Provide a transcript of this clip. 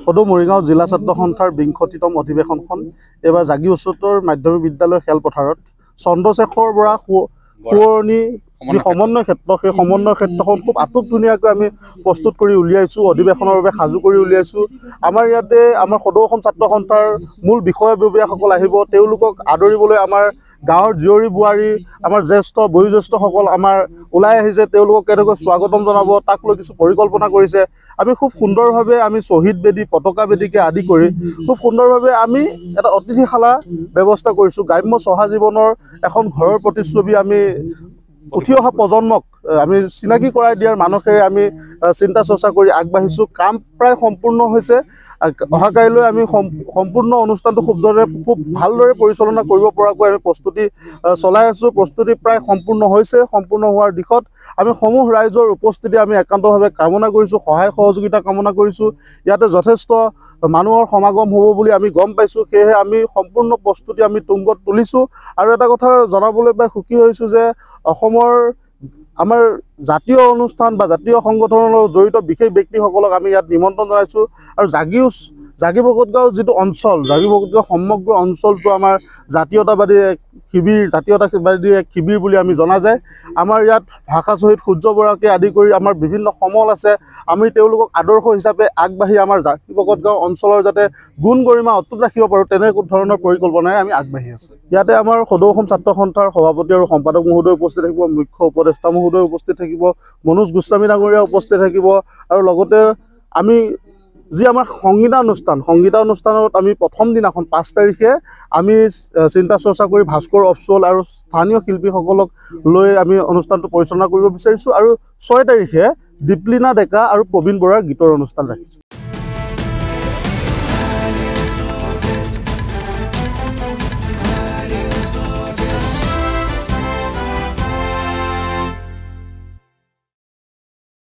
সদৌ মৰিগাঁও জিলা ছাত্ৰ সন্থাৰ ২০তম অধিৱেশনখন এবাৰ জাগি উচ্চতৰ মাধ্যমিক বিদ্যালয় খেলপথাৰত চন্দ্ৰশেখৰ বৰা সোঁৱৰণী যি সমন্বয় ক্ষেত্ৰ, সেই সমন্বয় ক্ষেত্ৰখন খুব আটকধুনীয়াকৈ আমি প্ৰস্তুত কৰি উলিয়াইছোঁ, অধিৱেশনৰ বাবে সাজু কৰি উলিয়াইছোঁ। আমাৰ ইয়াতে আমাৰ সদৌ অসম ছাত্ৰ সন্থাৰ মূল বিষয়ববীয়াসকল আহিব, তেওঁলোকক আদৰিবলৈ আমাৰ গাঁৱৰ জীয়ৰী বোৱাৰী, আমাৰ জ্যেষ্ঠ বয়োজ্যেষ্ঠসকল আমাৰ ওলাই আহিছে, তেওঁলোকক কেনেকৈ স্বাগতম জনাব তাক লৈ কিছু পৰিকল্পনা কৰিছে। আমি খুব সুন্দৰভাৱে আমি শ্বহীদ বেদী, পতাকা বেদীকে আদি কৰি খুব সুন্দৰভাৱে আমি এটা অতিথিশালা ব্যৱস্থা কৰিছোঁ। গ্ৰাম্য চহা জীৱনৰ এখন ঘৰৰ প্ৰতিচ্ছবি আমি উঠি অহা প্ৰজন্মক আমি চিনাকি কৰাই দিয়াৰ মানসেৰে আমি চিন্তা চৰ্চা কৰি আগবাঢ়িছোঁ। কাম প্ৰায় সম্পূৰ্ণ হৈছে। অহাকাইলৈ আমি সম্পূৰ্ণ অনুষ্ঠানটো খুব ভালদৰে পৰিচালনা কৰিব পৰাকৈ আমি প্ৰস্তুতি চলাই আছোঁ। প্ৰস্তুতি প্ৰায় সম্পূৰ্ণ হৈছে। সম্পূৰ্ণ হোৱাৰ দিশত আমি সমূহ ৰাইজৰ উপস্থিতি আমি একান্তভাৱে কামনা কৰিছোঁ, সহায় সহযোগিতা কামনা কৰিছোঁ। ইয়াতে যথেষ্ট মানুহৰ সমাগম হ'ব বুলি আমি গম পাইছোঁ, সেয়েহে আমি সম্পূৰ্ণ প্ৰস্তুতি আমি তুংগত তুলিছোঁ। আৰু এটা কথা জনাবলৈ পাই সুখী হৈছোঁ যে অসমৰ আমাৰ জাতীয় অনুষ্ঠান বা জাতীয় সংগঠনৰ লগত জড়িত বিশেষ ব্যক্তিসকলক আমি ইয়াত নিমন্ত্ৰণ জনাইছোঁ। আৰু জাগি বকতগাঁও যিটো অঞ্চল, জাগি বকতগাঁও সমগ্ৰ অঞ্চলটো আমাৰ জাতীয়তাবাদী এক শিবিৰ বুলি আমি জনা যায়। আমাৰ ইয়াত ভাষা শ্বহীদ সূৰ্য বৰাকে আদি কৰি আমাৰ বিভিন্ন সমল আছে। আমি তেওঁলোকক আদৰ্শ হিচাপে আগবাঢ়ি আমাৰ জাগি বকতগাঁও অঞ্চলৰ যাতে গুণ গৰিমা অটুট ৰাখিব পাৰোঁ, তেনে ধৰণৰ পৰিকল্পনাৰে আমি আগবাঢ়ি আছোঁ। ইয়াতে আমাৰ সদৌ অসম ছাত্ৰ সন্থাৰ সভাপতি আৰু সম্পাদক মহোদয় উপস্থিত থাকিব, মুখ্য উপদেষ্টা মহোদয় উপস্থিত থাকিব, মনোজ গোস্বামী ডাঙৰীয়া উপস্থিত থাকিব। আৰু লগতে আমি যি আমাৰ সংগীতানুষ্ঠানত আমি প্ৰথম দিনাখন ৫ তাৰিখে আমি চিন্তা চৰ্চা কৰি ভাস্কৰ অফচল আৰু স্থানীয় শিল্পীসকলক লৈ আমি অনুষ্ঠানটো পৰিচালনা কৰিব বিচাৰিছোঁ। আৰু ৬ তাৰিখে দীপলিনা ডেকা আৰু প্ৰবীণ বৰাৰ গীতৰ অনুষ্ঠান ৰাখিছোঁ।